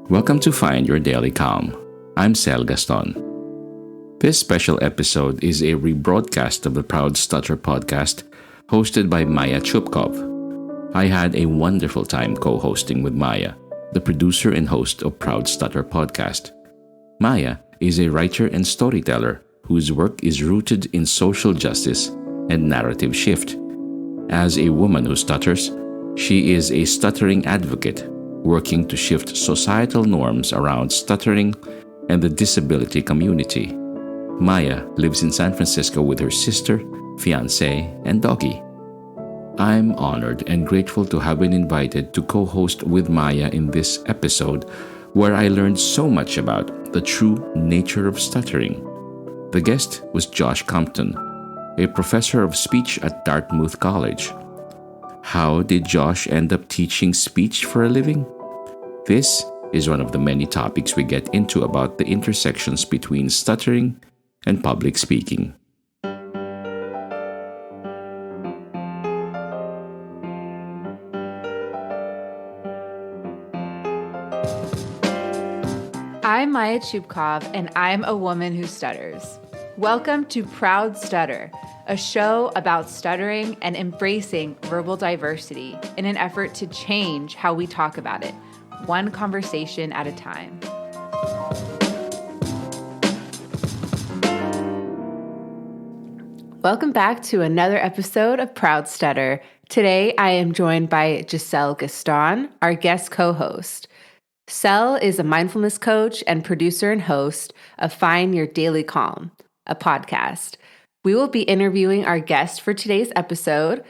Welcome to Find Your Daily Calm. I'm Sel Gaston. This special episode is a rebroadcast of the Proud Stutter podcast hosted by Maya Chupkov. I had a wonderful time co-hosting with Maya, the producer and host of Proud Stutter podcast. Maya is a writer and storyteller whose work is rooted in social justice and narrative shift. As a woman who stutters, she is a stuttering advocate working to shift societal norms around stuttering and the disability community. Maya lives in San Francisco with her sister, fiancé, and doggy. I'm honored and grateful to have been invited to co-host with Maya in this episode where I learned so much about the true nature of stuttering. The guest was Josh Compton, a professor of speech at Dartmouth College. How did Josh end up teaching speech for a living? This is one of the many topics we get into about the intersections between stuttering and public speaking. I'm Maya Chupkov, and I'm a woman who stutters. Welcome to Proud Stutter, a show about stuttering and embracing verbal diversity in an effort to change how we talk about it, one conversation at a time. Welcome back to another episode of Proud Stutter. Today, I am joined by Giselle Gaston, our guest co-host. Sel is a mindfulness coach and producer and host of Find Your Daily Calm, a podcast. We will be interviewing our guest for today's episode,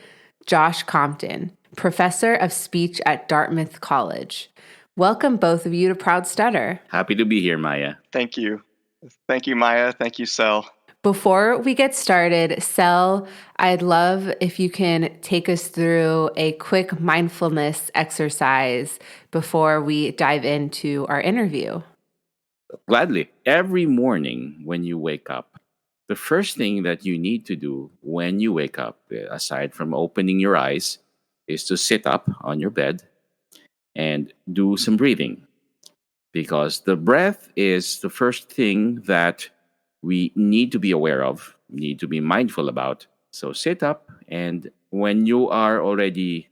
Josh Compton, professor of speech at Dartmouth College. Welcome, both of you, to Proud Stutter. Happy to be here, Maya. Thank you. Thank you, Maya. Thank you, Sel. Before we get started, Sel, I'd love if you can take us through a quick mindfulness exercise before we dive into our interview. Gladly. Every morning when you wake up, the first thing that you need to do when you wake up, aside from opening your eyes, is to sit up on your bed and do some breathing. Because the breath is the first thing that we need to be aware of, need to be mindful about. So sit up, and when you are already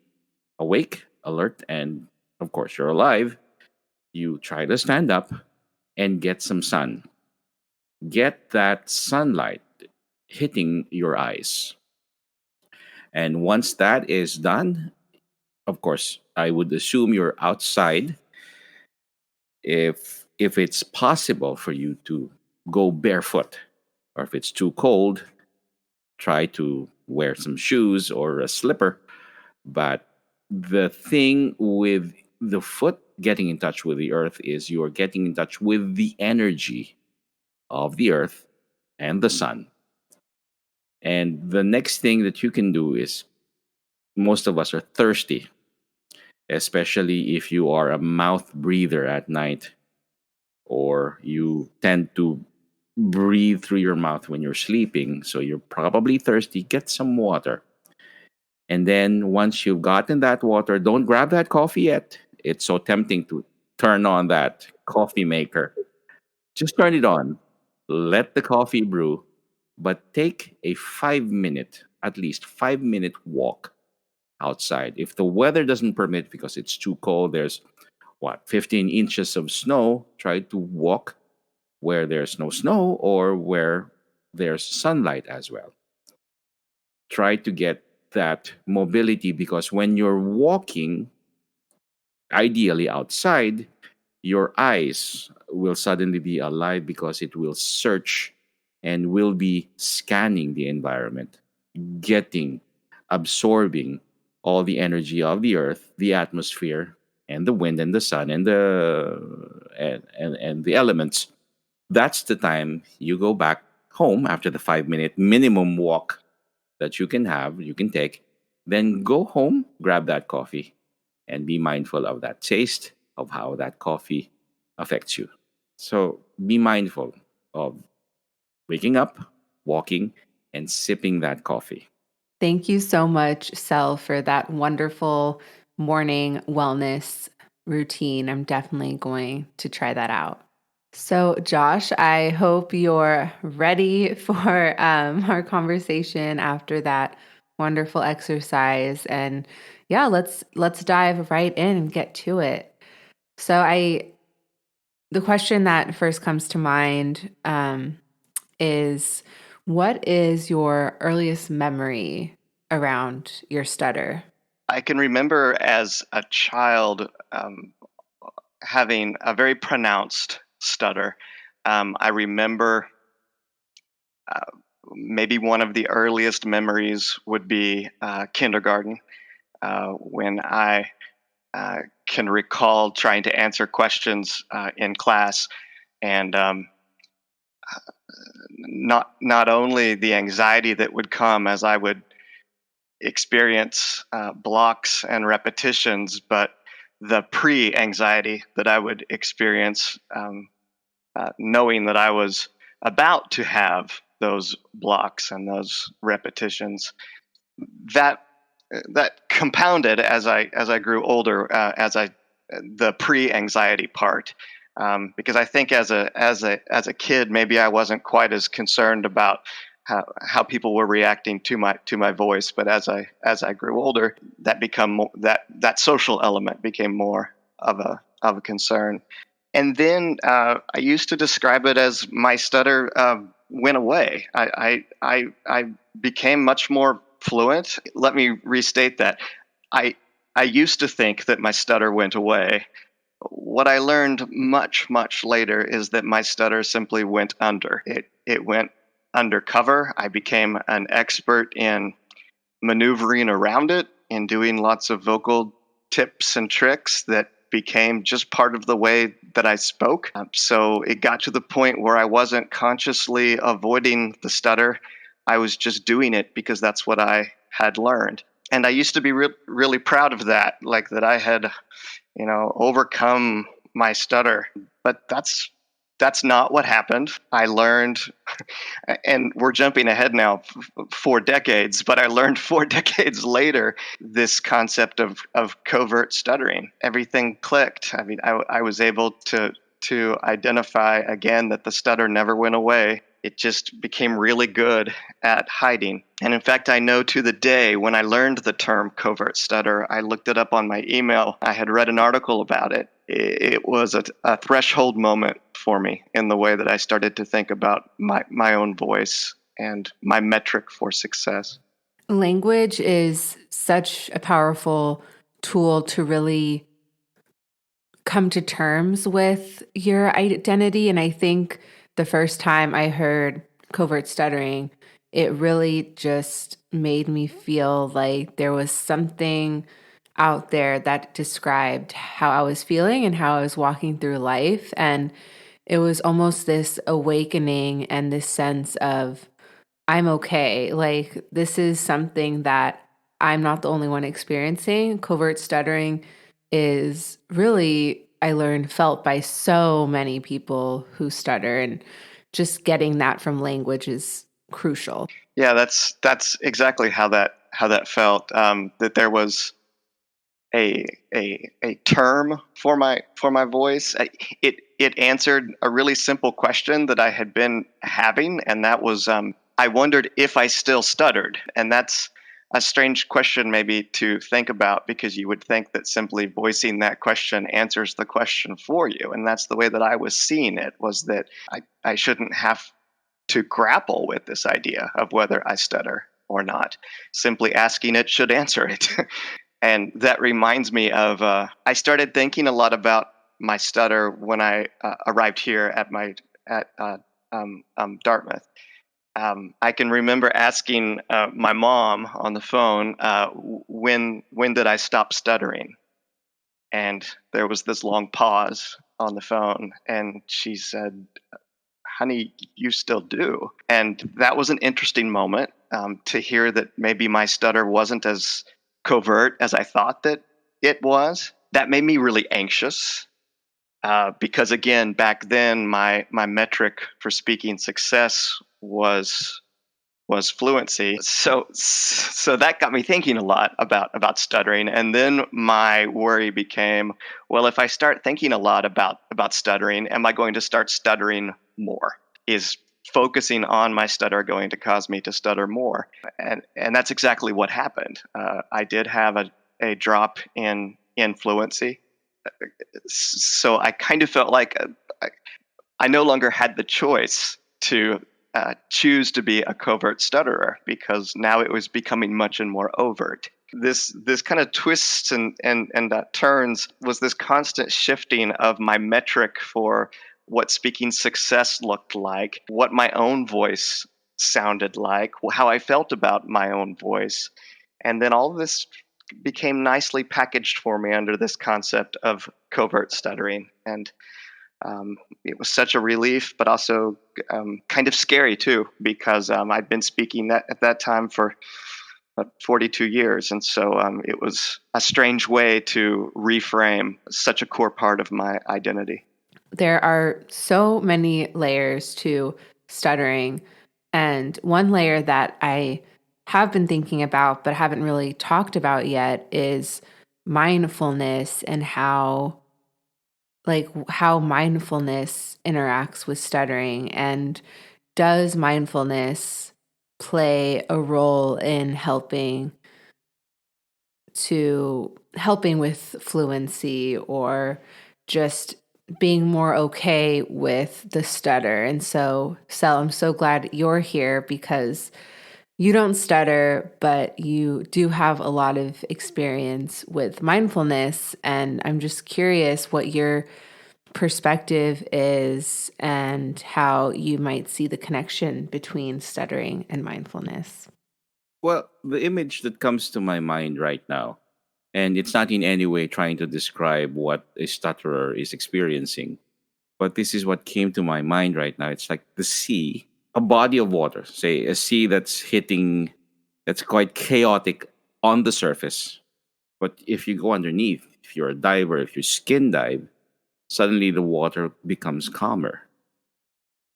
awake, alert, and of course you're alive, you try to stand up and get some sun. Get that sunlight hitting your eyes. And once that is done, of course, I would assume you're outside. If it's possible for you to go barefoot, or if it's too cold, try to wear some shoes or a slipper. But the thing with the foot getting in touch with the earth is you're getting in touch with the energy of the earth and the sun. And the next thing that you can do is, most of us are thirsty, especially if you are a mouth breather at night, or you tend to breathe through your mouth when you're sleeping. So you're probably thirsty. Get some water. And then once you've gotten that water, don't grab that coffee yet. It's so tempting to turn on that coffee maker. Just turn it on. Let the coffee brew. But take a 5-minute, at least 5-minute walk outside. If the weather doesn't permit because it's too cold, there's 15 inches of snow, try to walk where there's no snow or where there's sunlight as well. Try to get that mobility, because when you're walking, ideally outside, your eyes will suddenly be alive because it will search and will be scanning the environment, absorbing all the energy of the earth, the atmosphere, and the wind and the sun and the elements. That's the time you go back home after the 5-minute minimum walk that you can take. Then go home, grab that coffee, and be mindful of that taste, of how that coffee affects you. So be mindful of waking up, walking, and sipping that coffee. Thank you so much, Sel, for that wonderful morning wellness routine. I'm definitely going to try that out. So, Josh, I hope you're ready for our conversation after that wonderful exercise. And yeah, let's dive right in and get to it. So, the question that first comes to mind is, what is your earliest memory around your stutter? I can remember as a child having a very pronounced stutter. I remember maybe one of the earliest memories would be kindergarten, when I can recall trying to answer questions in class, and not only the anxiety that would come as I would experience blocks and repetitions, but the pre-anxiety that I would experience, knowing that I was about to have those blocks and those repetitions. That that compounded as I grew older, as I the pre-anxiety part. Because I think as a kid, maybe I wasn't quite as concerned about how people were reacting to my voice, but as I grew older, that social element became more of a concern. And then I used to describe it as my stutter went away. I became much more fluent. Let me restate that. I I used to think that my stutter went away. What I learned much later is that my stutter simply went under. It went undercover. I became an expert in maneuvering around it and doing lots of vocal tips and tricks that became just part of the way that I spoke. So it got to the point where I wasn't consciously avoiding the stutter. I was just doing it because that's what I had learned. And I used to be really proud of that, like that I had, overcome my stutter. But that's not what happened. I learned, and we're jumping ahead now 4 decades, but I learned 4 decades later this concept of covert stuttering. Everything clicked. I mean, I was able to identify again that the stutter never went away. It just became really good at hiding. And in fact, I know to the day when I learned the term covert stutter, I looked it up on my email. I had read an article about it. It was a threshold moment for me in the way that I started to think about my own voice and my metric for success. Language is such a powerful tool to really come to terms with your identity. And I think the first time I heard covert stuttering, it really just made me feel like there was something out there that described how I was feeling and how I was walking through life. And it was almost this awakening and this sense of, I'm okay. Like, this is something that I'm not the only one experiencing. Covert stuttering is really, I learned, felt by so many people who stutter. And just getting that from language is crucial. Yeah, that's exactly how that felt. That there was a term for my voice. It answered a really simple question that I had been having, and that was, I wondered if I still stuttered. And that's a strange question maybe to think about, because you would think that simply voicing that question answers the question for you. And that's the way that I was seeing it, was that I shouldn't have to grapple with this idea of whether I stutter or not. Simply asking it should answer it. And that reminds me of, I started thinking a lot about my stutter when I arrived here at Dartmouth. I can remember asking my mom on the phone, when did I stop stuttering? And there was this long pause on the phone, and she said, "Honey, you still do." And that was an interesting moment, to hear that maybe my stutter wasn't as covert as I thought that it was. That made me really anxious, because again, back then my metric for speaking success was was fluency. So that got me thinking a lot about stuttering. And then my worry became, well, if I start thinking a lot about stuttering, am I going to start stuttering more? Is focusing on my stutter going to cause me to stutter more? And that's exactly what happened. I did have a drop in fluency. So I kind of felt like I no longer had the choice to choose to be a covert stutterer, because now it was becoming much and more overt. This kind of twists and turns was this constant shifting of my metric for what speaking success looked like, what my own voice sounded like, how I felt about my own voice. And then all of this became nicely packaged for me under this concept of covert stuttering. And it was such a relief, but also kind of scary too, because I'd been speaking at that time for about 42 years. And so it was a strange way to reframe such a core part of my identity. There are so many layers to stuttering. And one layer that I have been thinking about but haven't really talked about yet is mindfulness, and how mindfulness interacts with stuttering. And does mindfulness play a role in helping with fluency, or just being more okay with the stutter? And so, Sel, I'm so glad you're here, because you don't stutter, but you do have a lot of experience with mindfulness. And I'm just curious what your perspective is and how you might see the connection between stuttering and mindfulness. Well, the image that comes to my mind right now, and it's not in any way trying to describe what a stutterer is experiencing, but this is what came to my mind right now. It's like the sea, a body of water, say a sea that's quite chaotic on the surface. But if you go underneath, if you're a diver, if you skin dive, suddenly the water becomes calmer.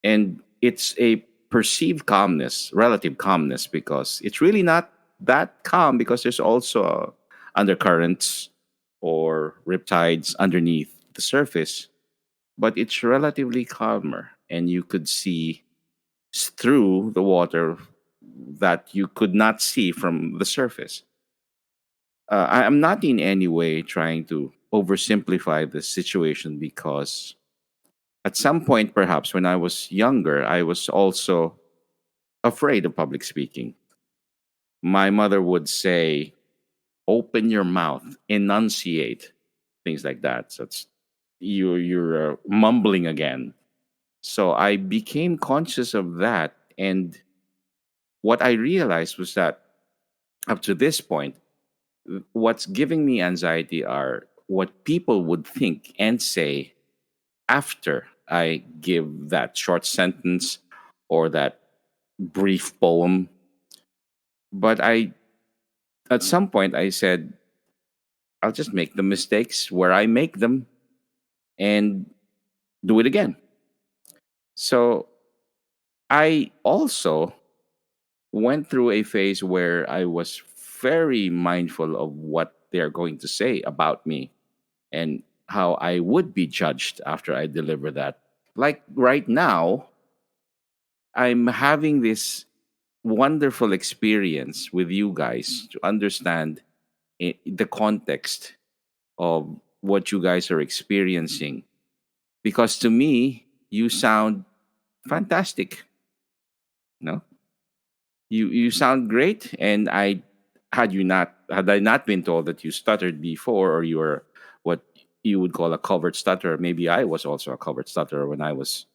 And it's a perceived calmness, relative calmness, because it's really not that calm, because there's also undercurrents or riptides underneath the surface, but it's relatively calmer, and you could see through the water that you could not see from the surface. I'm not in any way trying to oversimplify the situation, because at some point, perhaps when I was younger, I was also afraid of public speaking. My mother would say, "Open your mouth, enunciate," things like that. So you're mumbling again. So I became conscious of that, and what I realized was that up to this point, what's giving me anxiety are what people would think and say after I give that short sentence or that brief poem. But at some point, I said, I'll just make the mistakes where I make them and do it again. So I also went through a phase where I was very mindful of what they're going to say about me and how I would be judged after I deliver that. Like right now, I'm having this wonderful experience with you guys to understand the context of what you guys are experiencing. Because to me, you sound fantastic. No, you sound great, and had I not been told that you stuttered before, or you were what you would call a covert stutterer, maybe I was also a covert stutterer when I was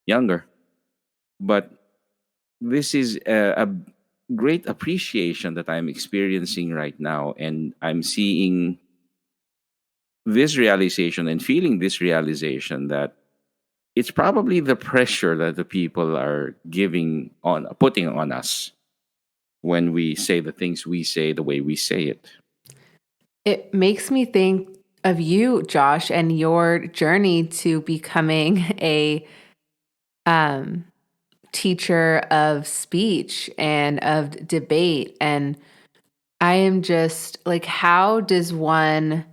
younger. But this is a great appreciation that I'm experiencing right now, and I'm seeing this realization and feeling this realization that it's probably the pressure that the people are putting on us when we say the things we say the way we say it. It makes me think of you, Josh, and your journey to becoming a teacher of speech and of debate. And I am just like, how does one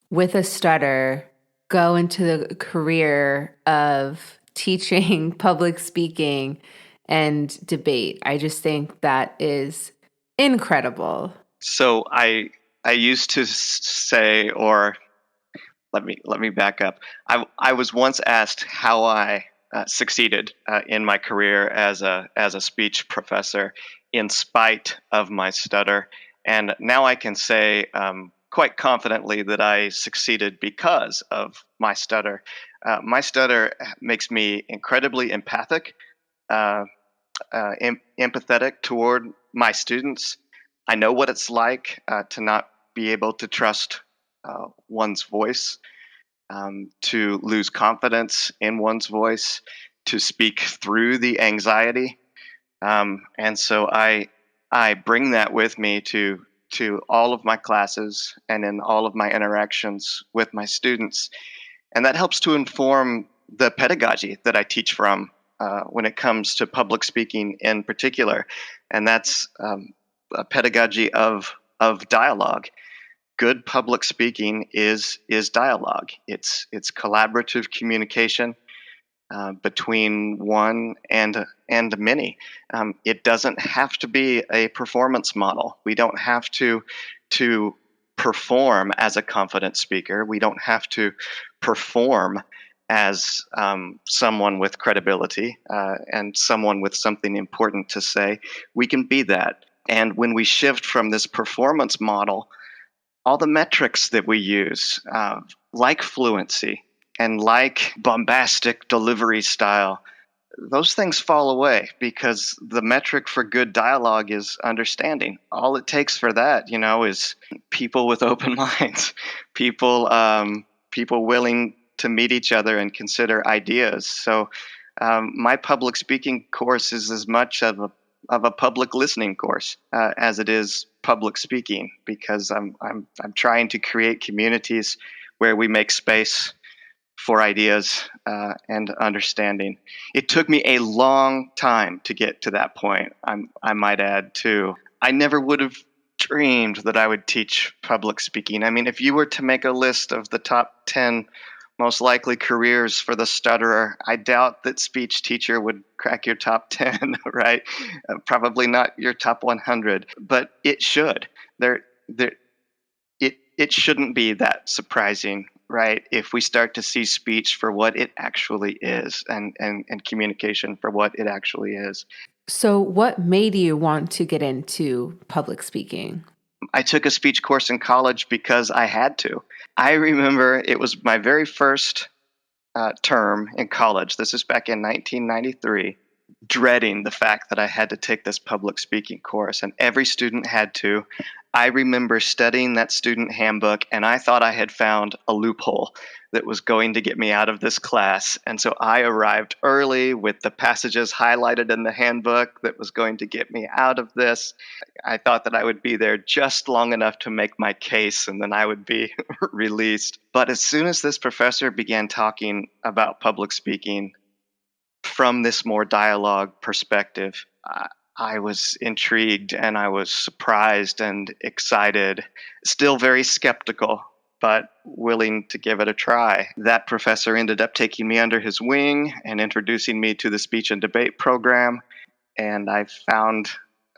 with a stutter go into the career of teaching public speaking and debate? I just think that is incredible. So I used to say, or let me back up. I was once asked how I succeeded in my career as a speech professor in spite of my stutter, and now I can say quite confidently that I succeeded because of my stutter. My stutter makes me incredibly empathic, uh, empathetic toward my students. I know what it's like to not be able to trust one's voice, to lose confidence in one's voice, to speak through the anxiety, and so I bring that with me to all of my classes and in all of my interactions with my students, and that helps to inform the pedagogy that I teach from when it comes to public speaking in particular, and that's a pedagogy of dialogue. Good public speaking is dialogue. It's collaborative communication between one and many. It doesn't have to be a performance model. We don't have to perform as a confident speaker. We don't have to perform as someone with credibility and someone with something important to say. We can be that. And when we shift from this performance model, all the metrics that we use, like fluency and like bombastic delivery style, those things fall away because the metric for good dialogue is understanding. All it takes for that, is people with open minds, people willing to meet each other and consider ideas. So, my public speaking course is as much of a public listening course as it is public speaking, because I'm trying to create communities where we make space for ideas and understanding. It took me a long time to get to that point. I might add too. I never would have dreamed that I would teach public speaking. I mean, if you were to make a list of the top 10 most likely careers for the stutterer, I doubt that speech teacher would crack your top 10, right? Probably not your top 100, but it should. It shouldn't be that surprising, right? If we start to see speech for what it actually is, and communication for what it actually is. So, what made you want to get into public speaking? I took a speech course in college because I had to. I remember it was my very first term in college. This is back in 1993. Dreading the fact that I had to take this public speaking course, and every student had to. I remember studying that student handbook, and I thought I had found a loophole that was going to get me out of this class. And so I arrived early with the passages highlighted in the handbook that was going to get me out of this. I thought that I would be there just long enough to make my case, and then I would be released. But as soon as this professor began talking about public speaking from this more dialogue perspective, I was intrigued and I was surprised and excited, still very skeptical, but willing to give it a try. That professor ended up taking me under his wing and introducing me to the speech and debate program, and I found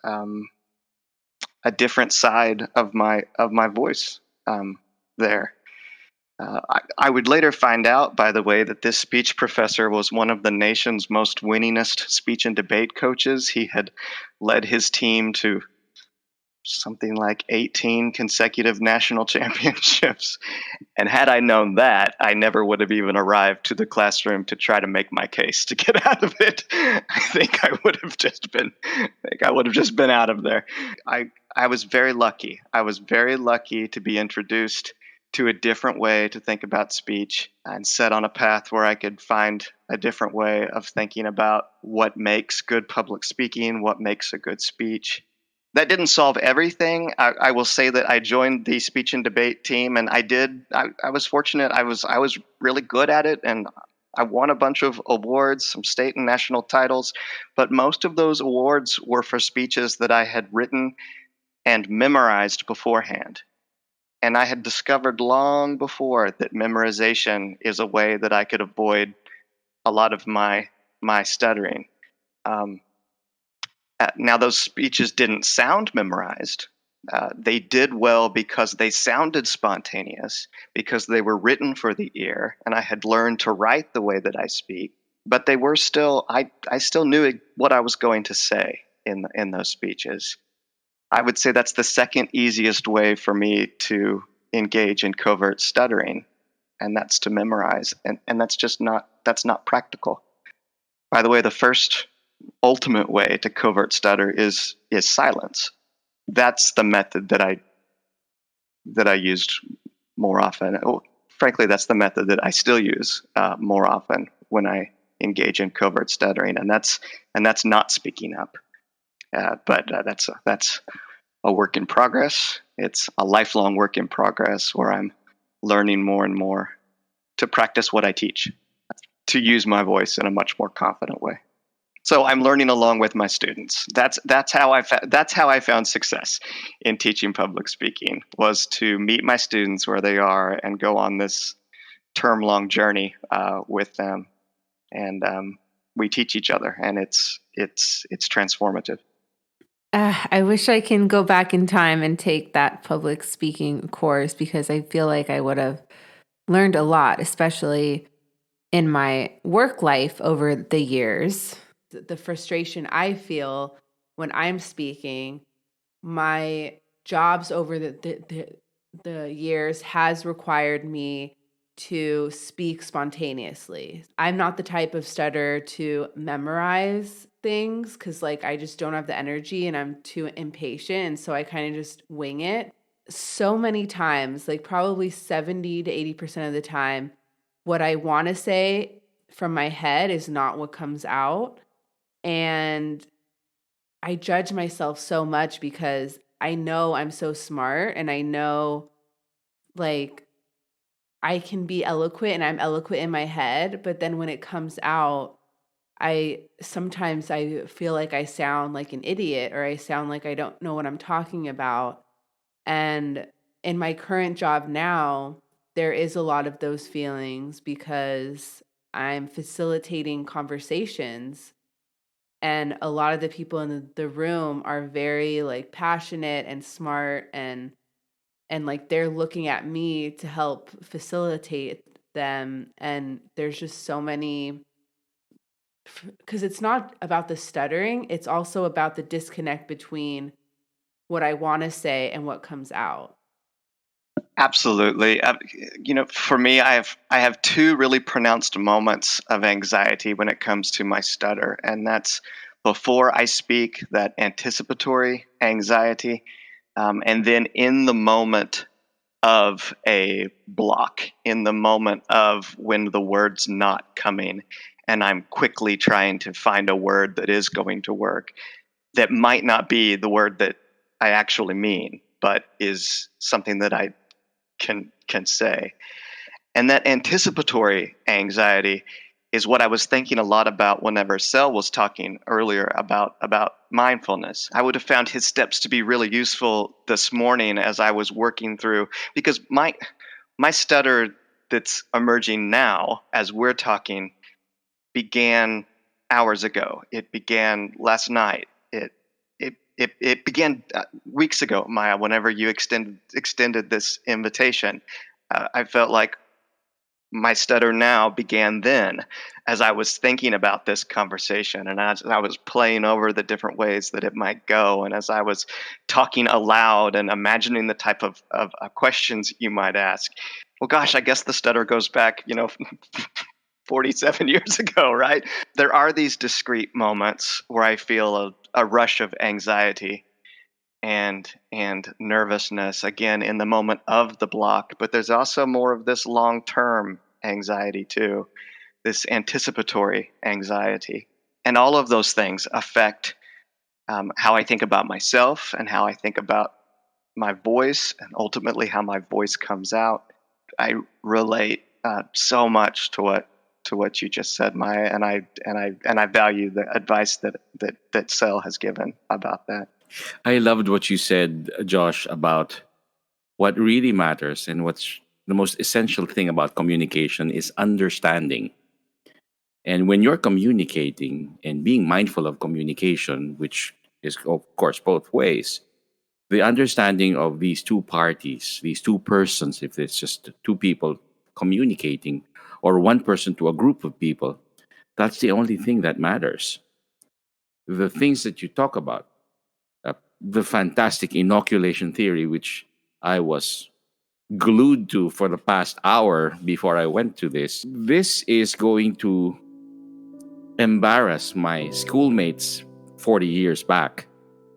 a different side of my voice there. I would later find out, by the way, that this speech professor was one of the nation's most winningest speech and debate coaches. He had led his team to something like 18 consecutive national championships. And had I known that, I never would have even arrived to the classroom to try to make my case to get out of it. I think I would have just been out of there. I was very lucky. I was very lucky to be introduced to a different way to think about speech and set on a path where I could find a different way of thinking about what makes good public speaking, what makes a good speech. That didn't solve everything. I will say that I joined the speech and debate team, and I was fortunate. I was really good at it, and I won a bunch of awards, some state and national titles, but most of those awards were for speeches that I had written and memorized beforehand. And I had discovered long before that memorization is a way that I could avoid a lot of my stuttering. Um, Now, those speeches didn't sound memorized. They did well because they sounded spontaneous, because they were written for the ear, and I had learned to write the way that I speak. But they were still, I still knew what I was going to say in those speeches. I would say that's the second easiest way for me to engage in covert stuttering, and that's to memorize. And that's not practical. By the way, the first ultimate way to covert stutter is silence. That's the method that I used more often. Frankly, that's the method that I still use more often when I engage in covert stuttering, and that's not speaking up. But that's a work in progress. It's a lifelong work in progress where I'm learning more and more to practice what I teach, to use my voice in a much more confident way. So I'm learning along with my students. That's how I found success in teaching public speaking, was to meet my students where they are and go on this term-long journey with them, and we teach each other, and it's transformative. I wish I can go back in time and take that public speaking course, because I feel like I would have learned a lot, especially in my work life over the years. The frustration I feel when I'm speaking, my jobs over the years has required me to speak spontaneously. I'm not the type of stutter to memorize things, because like I just don't have the energy and I'm too impatient, and so I kind of just wing it. So many times, like probably 70 to 80% of the time, what I want to say from my head is not what comes out. And I judge myself so much because I know I'm so smart, and I know like I can be eloquent and I'm eloquent in my head, but then when it comes out, sometimes I feel like I sound like an idiot, or I sound like I don't know what I'm talking about. And in my current job now, there is a lot of those feelings because I'm facilitating conversations, and a lot of the people in the room are very like passionate and smart, and like they're looking at me to help facilitate them. And there's just so many, because it's not about the stuttering, it's also about the disconnect between what I want to say and what comes out. Absolutely. For me, I have two really pronounced moments of anxiety when it comes to my stutter, and that's before I speak, that anticipatory anxiety, and then in the moment of a block, in the moment of when the word's not coming, and I'm quickly trying to find a word that is going to work, that might not be the word that I actually mean, but is something that I can say. And that anticipatory anxiety is what I was thinking a lot about whenever Sel was talking earlier about mindfulness. I would have found his steps to be really useful this morning as I was working through, because my stutter that's emerging now as we're talking began hours ago. It began last night. It began weeks ago, Maya. Whenever you extended this invitation, I felt like my stutter now began then, as I was thinking about this conversation, and as I was playing over the different ways that it might go, and as I was talking aloud and imagining the type of questions you might ask. Well, gosh, I guess the stutter goes back, 47 years ago, right? There are these discrete moments where I feel a rush of anxiety and nervousness, again in the moment of the block, but there's also more of this long-term anxiety too, this anticipatory anxiety. And all of those things affect how I think about myself and how I think about my voice, and ultimately how my voice comes out. I relate so much to what to what you just said, Maya, and I value the advice that Sel has given about that. I loved what you said, Josh, about what really matters and what's the most essential thing about communication is understanding. And when you're communicating and being mindful of communication, which is, of course, both ways, the understanding of these two parties, these two persons, if it's just two people communicating, or one person to a group of people, that's the only thing that matters. The things that you talk about, the fantastic inoculation theory, which I was glued to for the past hour before I went to this is going to embarrass my schoolmates 40 years back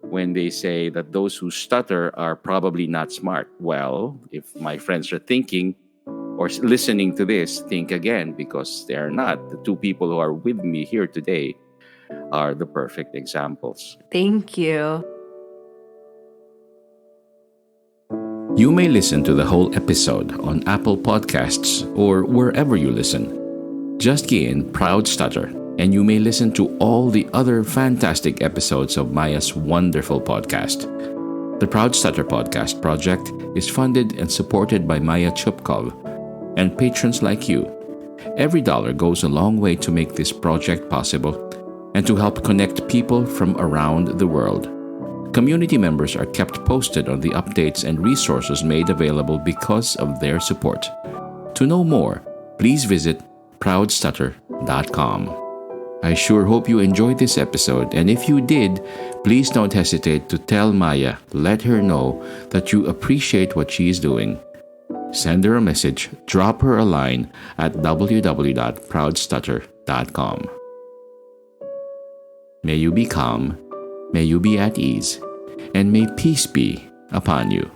when they say that those who stutter are probably not smart. Well, if my friends are thinking or listening to this, think again, because they are not. The two people who are with me here today are the perfect examples. Thank you. You may listen to the whole episode on Apple Podcasts or wherever you listen. Just key in Proud Stutter, and you may listen to all the other fantastic episodes of Maya's wonderful podcast. The Proud Stutter Podcast project is funded and supported by Maya Chupkov and patrons like you. Every dollar goes a long way to make this project possible and to help connect people from around the world. Community members are kept posted on the updates and resources made available because of their support. To know more, please visit proudstutter.com. I sure hope you enjoyed this episode, and if you did, please don't hesitate to tell Maya, let her know that you appreciate what she is doing. Send her a message, drop her a line at www.proudstutter.com. May you be calm, may you be at ease, and may peace be upon you.